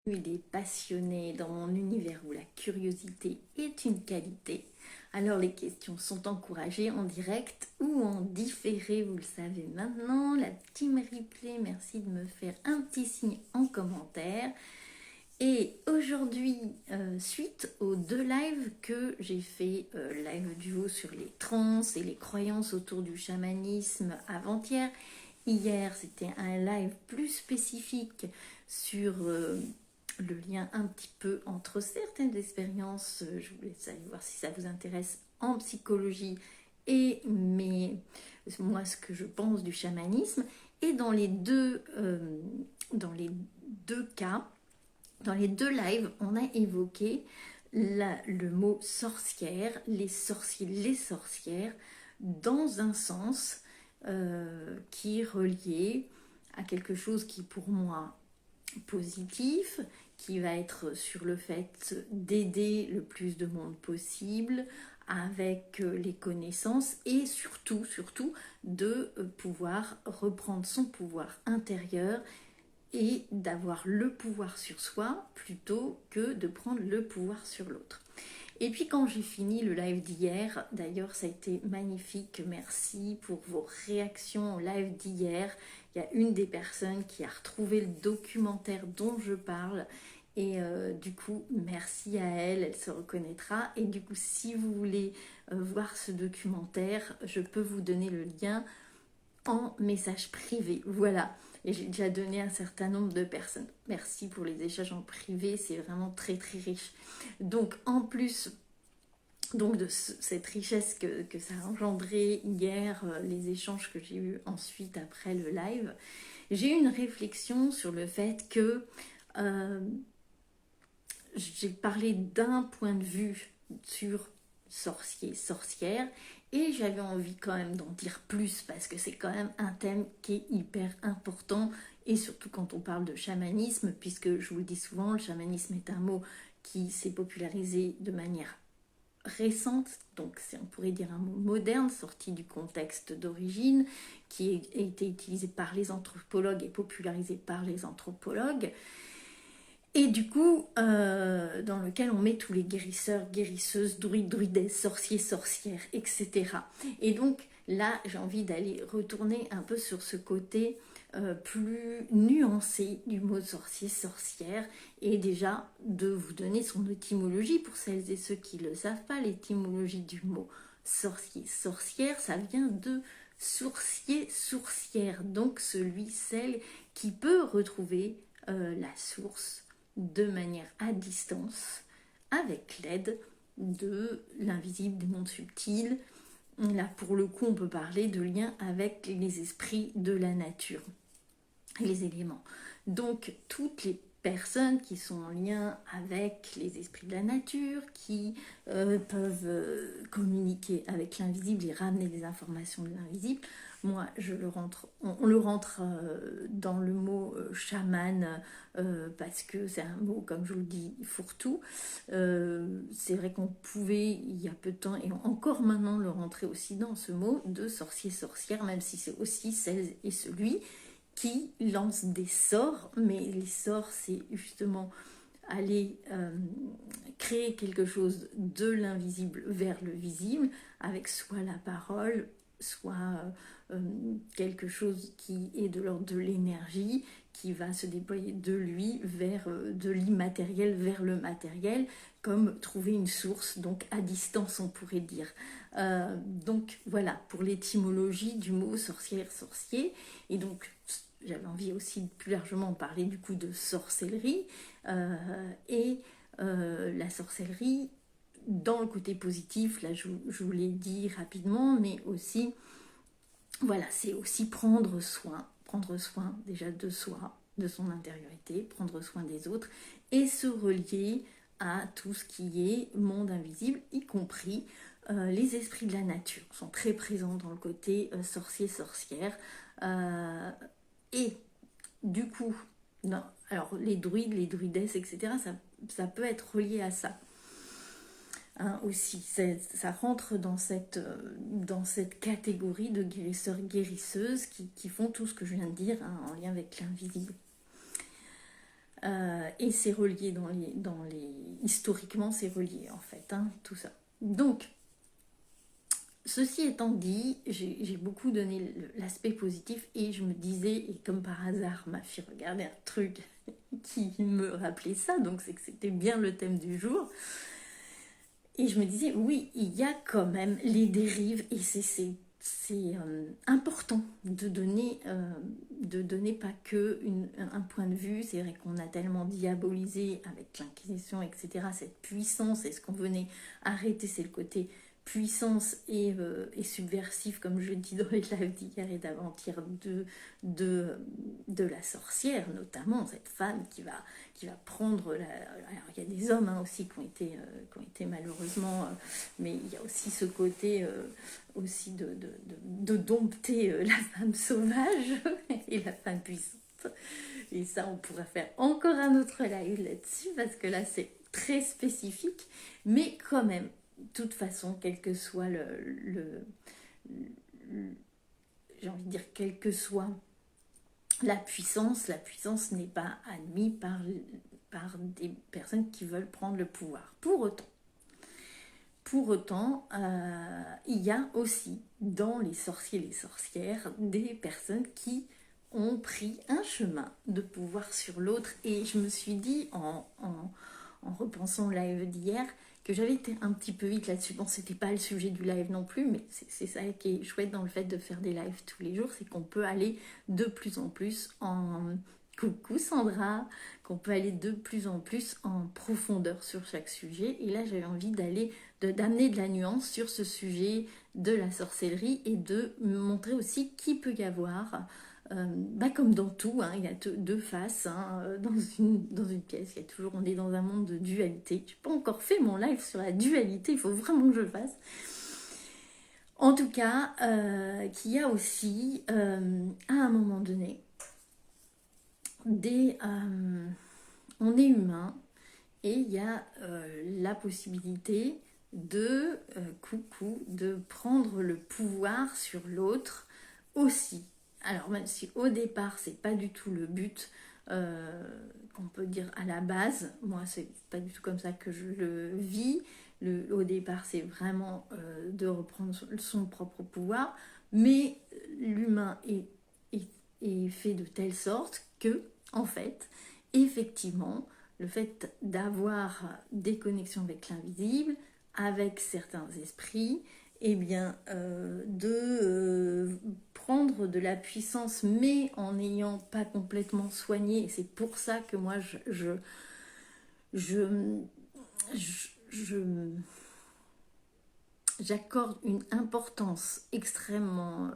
Des passionnés dans mon univers où la curiosité est une qualité. Alors les questions sont encouragées en direct ou en différé, vous le savez maintenant. La team replay, merci de me faire un petit signe en commentaire. Et aujourd'hui, suite aux deux lives que j'ai fait, live duo sur les trans et les croyances autour du chamanisme avant-hier. Hier, c'était un live plus spécifique sur le lien un petit peu entre certaines expériences, je vous laisse aller voir si ça vous intéresse, en psychologie et moi ce que je pense du chamanisme. Et dans les deux cas, dans les deux lives, on a évoqué le mot sorcière, les sorciers, les sorcières, dans un sens qui est relié à quelque chose qui pour moi positif, qui va être sur le fait d'aider le plus de monde possible avec les connaissances et surtout de pouvoir reprendre son pouvoir intérieur et d'avoir le pouvoir sur soi plutôt que de prendre le pouvoir sur l'autre. Et puis quand j'ai fini le live d'hier, d'ailleurs ça a été magnifique, merci pour vos réactions au live d'hier. Il y a une des personnes qui a retrouvé le documentaire dont je parle et du coup merci à elle, elle se reconnaîtra. Et du coup si vous voulez voir ce documentaire, je peux vous donner le lien en message privé, voilà. Et j'ai déjà donné un certain nombre de personnes. Merci pour les échanges en privé, c'est vraiment très très riche. Donc en plus donc de cette richesse que ça a engendré hier, les échanges que j'ai eus ensuite après le live, j'ai eu une réflexion sur le fait que euh, j'ai parlé d'un point de vue sur sorcier, sorcière, et j'avais envie quand même d'en dire plus parce que c'est quand même un thème qui est hyper important, et surtout quand on parle de chamanisme, puisque je vous le dis souvent, le chamanisme est un mot qui s'est popularisé de manière récente, donc on pourrait dire un mot moderne, sorti du contexte d'origine, qui a été utilisé par les anthropologues et popularisé par les anthropologues. Et du coup, dans lequel on met tous les guérisseurs, guérisseuses, druides, druidesses, sorciers, sorcières, etc. Et donc là, j'ai envie d'aller retourner un peu sur ce côté plus nuancé du mot sorcier, sorcière, et déjà de vous donner son étymologie pour celles et ceux qui ne le savent pas. L'étymologie du mot sorcier, sorcière, ça vient de sourcier, sourcière, donc celui, celle qui peut retrouver la source de manière à distance, avec l'aide de l'invisible, des mondes subtils. Là, pour le coup, on peut parler de lien avec les esprits de la nature, les éléments. Donc, toutes les personnes qui sont en lien avec les esprits de la nature, qui peuvent communiquer avec l'invisible et ramener des informations de l'invisible. Moi, on le rentre dans le mot chaman parce que c'est un mot, comme je vous le dis, fourre-tout. C'est vrai qu'on pouvait, il y a peu de temps, et encore maintenant, le rentrer aussi dans ce mot de sorcier-sorcière, même si c'est aussi celle et celui qui lance des sorts, mais les sorts, c'est justement aller créer quelque chose de l'invisible vers le visible, avec soit la parole, soit quelque chose qui est de l'ordre de l'énergie, qui va se déployer de lui vers de l'immatériel vers le matériel, comme trouver une source, donc à distance on pourrait dire. Donc voilà, pour l'étymologie du mot sorcière, sorcier, et donc j'avais envie aussi de plus largement parler du coup de sorcellerie, et la sorcellerie dans le côté positif, là je vous l'ai dit rapidement, mais aussi, voilà, c'est aussi prendre soin déjà de soi, de son intériorité, prendre soin des autres, et se relier à tout ce qui est monde invisible, y compris les esprits de la nature, sont très présents dans le côté sorcier-sorcière. Et du coup, non, alors les druides, les druidesses, etc., ça peut être relié à ça. Hein, aussi, ça rentre dans cette catégorie de guérisseurs, guérisseuses qui font tout ce que je viens de dire, hein, en lien avec l'invisible. Et c'est relié historiquement, c'est relié en fait, hein, tout ça. Donc, ceci étant dit, j'ai beaucoup donné l'aspect positif et je me disais, et comme par hasard, ma fille regardait un truc qui me rappelait ça, donc c'est que c'était bien le thème du jour. Et je me disais, oui, il y a quand même les dérives et c'est important de donner pas que un point de vue. C'est vrai qu'on a tellement diabolisé avec l'Inquisition, etc., cette puissance, et ce qu'on venait arrêter, c'est le côté puissance et subversif, comme je dis dans les lives d'hier et d'avant-hier, de la sorcière, notamment cette femme qui va prendre alors il y a des hommes aussi qui ont été malheureusement, mais il y a aussi ce côté aussi de dompter la femme sauvage et la femme puissante, et ça on pourra faire encore un autre live là-dessus parce que là c'est très spécifique, mais quand même, de toute façon, quel que soit j'ai envie de dire, quelle que soit la puissance n'est pas admise par des personnes qui veulent prendre le pouvoir. Pour autant, il y a aussi dans les sorciers et les sorcières des personnes qui ont pris un chemin de pouvoir sur l'autre, et je me suis dit en repensant au live d'hier que j'avais été un petit peu vite là-dessus. Bon, c'était pas le sujet du live non plus, mais c'est ça qui est chouette dans le fait de faire des lives tous les jours, c'est qu'on peut aller de plus en plus en... Coucou Sandra, qu'on peut aller de plus en plus en profondeur sur chaque sujet. Et là, j'avais envie d'amener de la nuance sur ce sujet de la sorcellerie et de montrer aussi qu'il peut y avoir, comme dans tout, il y a deux faces dans une pièce. Il y a toujours, on est dans un monde de dualité. Je n'ai pas encore fait mon live sur la dualité, il faut vraiment que je le fasse. En tout cas, qu'il y a aussi, à un moment donné, on est humain et il y a la possibilité de prendre le pouvoir sur l'autre aussi. Alors même si au départ c'est pas du tout le but qu'on peut dire à la base, moi c'est pas du tout comme ça que je le vis. Au départ c'est vraiment de reprendre son propre pouvoir, mais l'humain est fait de telle sorte que, en fait, effectivement, le fait d'avoir des connexions avec l'invisible, avec certains esprits, eh bien, de prendre de la puissance, mais en n'ayant pas complètement soigné. Et c'est pour ça que moi, j'accorde une importance extrêmement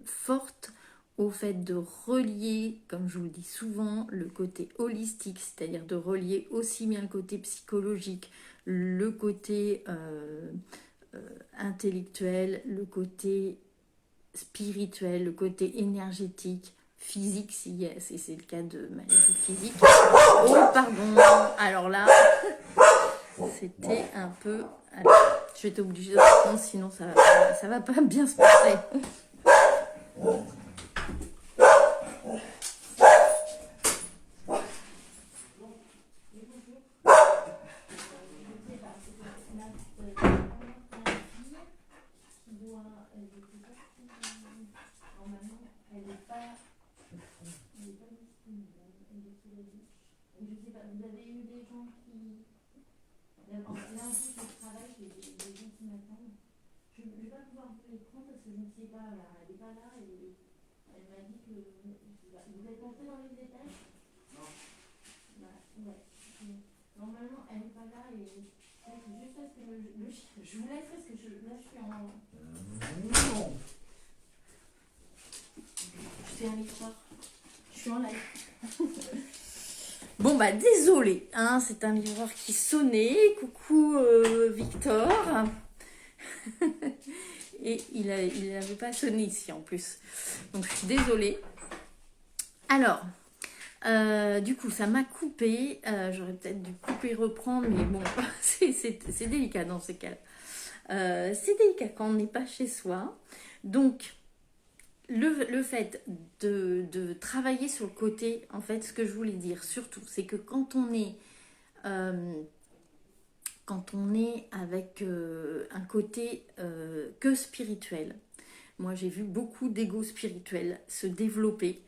forte au fait de relier, comme je vous le dis souvent, le côté holistique, c'est-à-dire de relier aussi bien le côté psychologique, le côté intellectuel, le côté spirituel, le côté énergétique, physique, si c'est le cas de maladie physique. Oh, pardon. Alors là, c'était un peu... Je vais être obligée de répondre, sinon ça va pas bien se passer. Je vous laisse parce que là je suis en... Je fais un micro. Je suis en live. Bon désolé, c'est un livreur qui sonnait. Coucou Victor. Et il n'avait pas sonné ici en plus. Donc je suis désolée. Alors, du coup ça m'a coupé. J'aurais peut-être dû couper et reprendre, mais bon, c'est délicat dans ces cas-là. C'est délicat quand on n'est pas chez soi. Donc, le fait de travailler sur le côté, en fait, ce que je voulais dire surtout, c'est que euh, quand on est avec un côté que spirituel, moi j'ai vu beaucoup d'ego spirituel se développer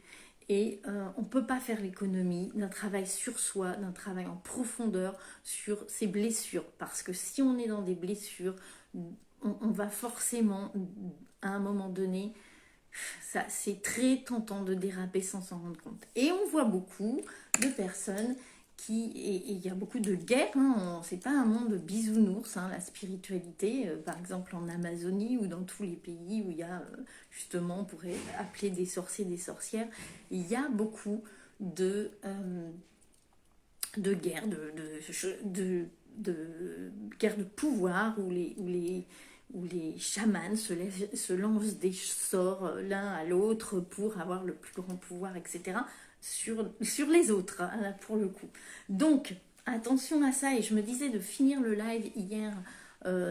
et on ne peut pas faire l'économie d'un travail sur soi, d'un travail en profondeur sur ses blessures. Parce que si on est dans des blessures, on va forcément, à un moment donné, ça, c'est très tentant de déraper sans s'en rendre compte. Et on voit beaucoup de personnes et il y a beaucoup de guerres, hein, c'est pas un monde bisounours, hein, la spiritualité, par exemple en Amazonie ou dans tous les pays où il y a, justement, on pourrait appeler des sorciers, des sorcières, il y a beaucoup de guerres, de guerres de pouvoir où les chamans se lancent des sorts l'un à l'autre pour avoir le plus grand pouvoir, etc., sur les autres, hein, là, pour le coup. Donc, attention à ça, et je me disais de finir le live hier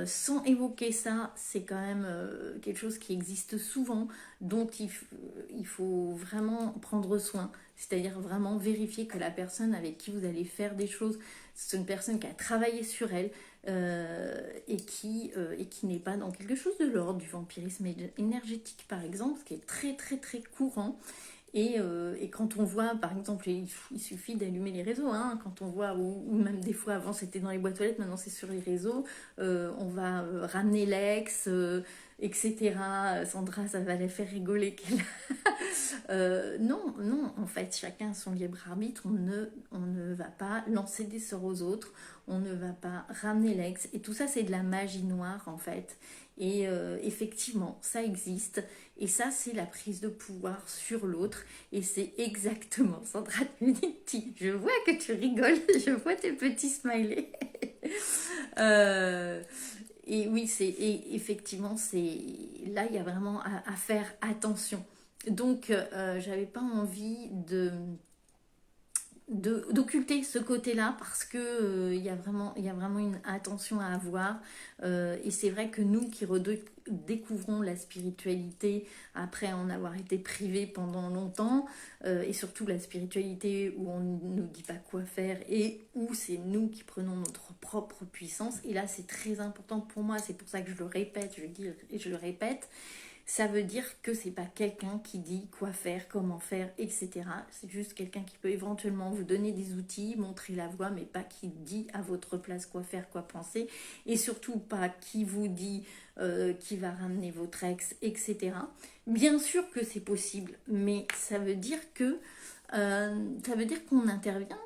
sans évoquer ça, c'est quand même quelque chose qui existe souvent, dont il faut vraiment prendre soin, c'est-à-dire vraiment vérifier que la personne avec qui vous allez faire des choses, c'est une personne qui a travaillé sur elle, et qui n'est pas dans quelque chose de l'ordre du vampirisme énergétique, par exemple, ce qui est très très très courant. Et quand on voit, par exemple, il suffit d'allumer les réseaux, hein, quand on voit, ou même des fois avant c'était dans les boîtes aux lettres, maintenant c'est sur les réseaux, on va ramener l'ex, etc. Sandra, ça va la faire rigoler. Non, non, en fait, chacun a son libre arbitre, on ne va pas lancer des sorts aux autres, on ne va pas ramener l'ex, et tout ça c'est de la magie noire en fait. Et effectivement, ça existe. Et ça, c'est la prise de pouvoir sur l'autre. Et c'est exactement, Sandra Trinity, je vois que tu rigoles, je vois tes petits smileys. Euh, et oui, effectivement, là, il y a vraiment à faire attention. Donc, j'avais pas envie d'occulter ce côté-là parce que il y a vraiment une attention à avoir, et c'est vrai que nous qui redécouvrons la spiritualité après en avoir été privés pendant longtemps, et surtout la spiritualité où on ne nous dit pas quoi faire et où c'est nous qui prenons notre propre puissance, et là c'est très important pour moi, c'est pour ça que je le répète, je le dis et je le répète. Ça veut dire que c'est pas quelqu'un qui dit quoi faire, comment faire, etc. C'est juste quelqu'un qui peut éventuellement vous donner des outils, montrer la voie, mais pas qui dit à votre place quoi faire, quoi penser, et surtout pas qui vous dit qui va ramener votre ex, etc. Bien sûr que c'est possible, mais ça veut dire qu'on intervient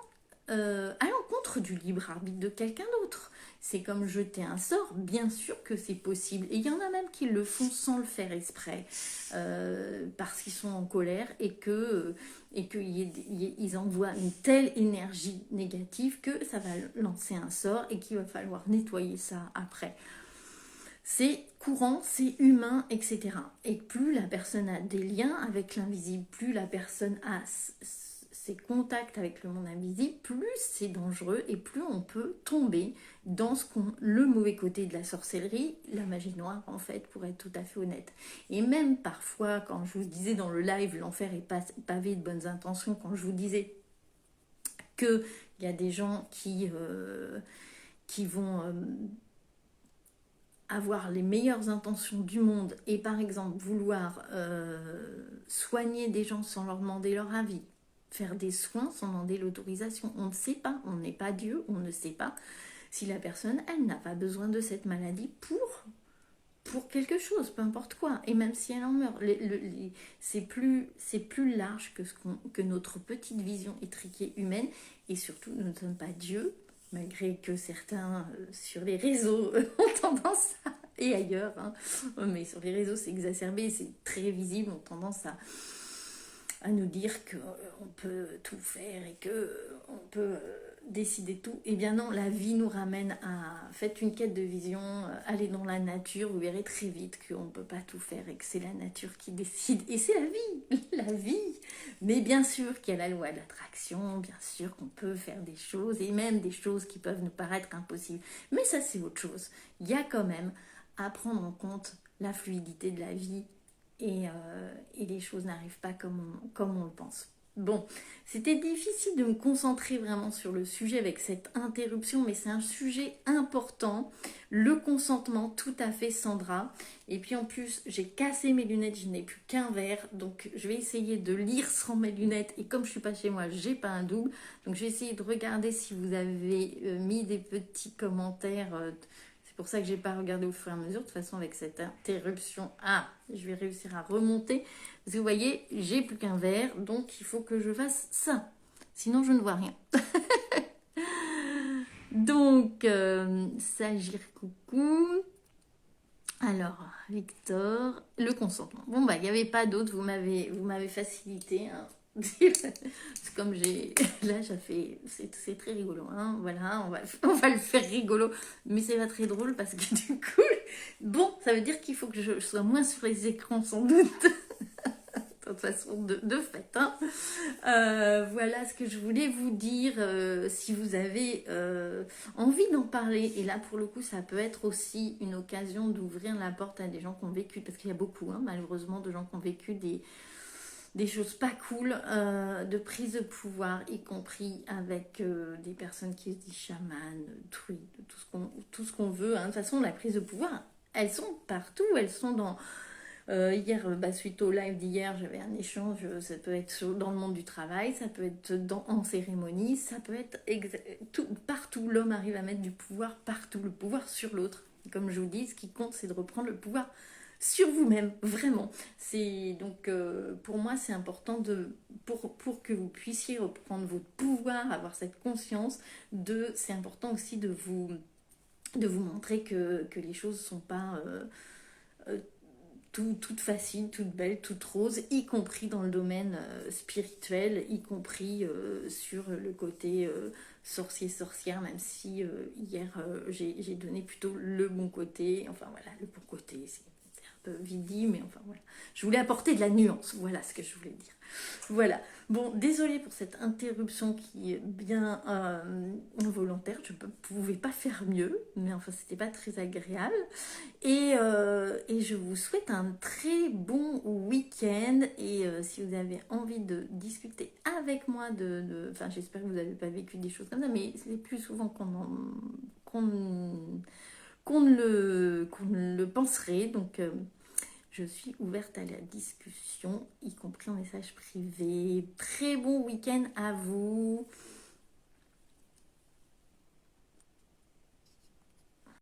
à l'encontre du libre arbitre de quelqu'un d'autre. C'est comme jeter un sort, bien sûr que c'est possible. Et il y en a même qui le font sans le faire exprès, parce qu'ils sont en colère et qu'ils envoient une telle énergie négative que ça va lancer un sort et qu'il va falloir nettoyer ça après. C'est courant, c'est humain, etc. Et plus la personne a des liens avec l'invisible, plus la personne a ses contacts avec le monde invisible, plus c'est dangereux et plus on peut tomber dans le mauvais côté de la sorcellerie, la magie noire en fait, pour être tout à fait honnête. Et même parfois, quand je vous disais dans le live, l'enfer est pavé de bonnes intentions, quand je vous disais qu'il y a des gens qui vont avoir les meilleures intentions du monde et par exemple vouloir soigner des gens sans leur demander leur avis, faire des soins sans demander l'autorisation. On ne sait pas, on n'est pas Dieu, on ne sait pas si la personne, elle n'a pas besoin de cette maladie pour quelque chose, peu importe quoi, et même si elle en meurt. C'est plus large que notre petite vision étriquée humaine, et surtout, nous ne sommes pas Dieu, malgré que certains sur les réseaux ont tendance et ailleurs, hein, mais sur les réseaux c'est exacerbé, c'est très visible, ont tendance à nous dire qu'on peut tout faire et qu'on peut décider tout. Eh bien non, la vie nous ramène à... Faites une quête de vision, allez dans la nature, vous verrez très vite qu'on ne peut pas tout faire et que c'est la nature qui décide. Et c'est la vie, la vie. Mais bien sûr qu'il y a la loi de l'attraction, bien sûr qu'on peut faire des choses, et même des choses qui peuvent nous paraître impossibles. Mais ça, c'est autre chose. Il y a quand même à prendre en compte la fluidité de la vie et les choses n'arrivent pas comme on le pense. Bon, c'était difficile de me concentrer vraiment sur le sujet avec cette interruption, mais c'est un sujet important. Le consentement, tout à fait, Sandra. Et puis en plus, j'ai cassé mes lunettes, je n'ai plus qu'un verre, donc je vais essayer de lire sans mes lunettes. Et comme je suis pas chez moi, j'ai pas un double, donc je vais essayer de regarder si vous avez mis des petits commentaires. C'est pour ça que j'ai pas regardé au fur et à mesure. De toute façon, avec cette interruption, je vais réussir à remonter. Parce que vous voyez, j'ai plus qu'un verre, donc il faut que je fasse ça. Sinon, je ne vois rien. Donc, Sagir, coucou. Alors, Victor, le consentement. Bon, bah, il n'y avait pas d'autre, vous m'avez facilité. Hein. C'est comme j'ai. Là, c'est très rigolo. Hein. Voilà, on va le faire rigolo. Mais c'est pas très drôle parce que du coup. Bon, ça veut dire qu'il faut que je sois moins sur les écrans sans doute. De toute façon, de fait. Hein. Voilà ce que je voulais vous dire. Si vous avez envie d'en parler, et là pour le coup, ça peut être aussi une occasion d'ouvrir la porte à des gens qui ont vécu, parce qu'il y a beaucoup, hein, malheureusement, de gens qui ont vécu des choses pas cool, de prise de pouvoir, y compris avec des personnes qui se disent chamanes, druides, tout ce qu'on veut. Hein. De toute façon, la prise de pouvoir, elles sont partout, elles sont dans. Hier, suite au live d'hier, j'avais un échange, ça peut être dans le monde du travail, ça peut être en cérémonie, ça peut être partout. L'homme arrive à mettre du pouvoir partout, le pouvoir sur l'autre. Comme je vous dis, ce qui compte, c'est de reprendre le pouvoir sur vous-même, vraiment. C'est donc pour moi, c'est important pour que vous puissiez reprendre votre pouvoir, avoir cette conscience c'est important aussi de vous montrer que les choses ne sont pas toutes faciles, toutes belles, toutes roses, y compris dans le domaine spirituel, y compris sur le côté sorcier-sorcière, même si hier j'ai donné plutôt le bon côté, enfin voilà, le bon côté, c'est un peu vite dit, mais enfin voilà. Je voulais apporter de la nuance, voilà ce que je voulais dire. Voilà. Bon, désolée pour cette interruption qui est bien volontaire, je ne pouvais pas faire mieux, mais enfin c'était pas très agréable. Et je vous souhaite un très bon week-end. Et si vous avez envie de discuter avec moi, enfin j'espère que vous n'avez pas vécu des choses comme ça, mais c'est plus souvent qu'on ne le penserait. Donc je suis ouverte à la discussion, y compris en message privé. Très bon week-end à vous.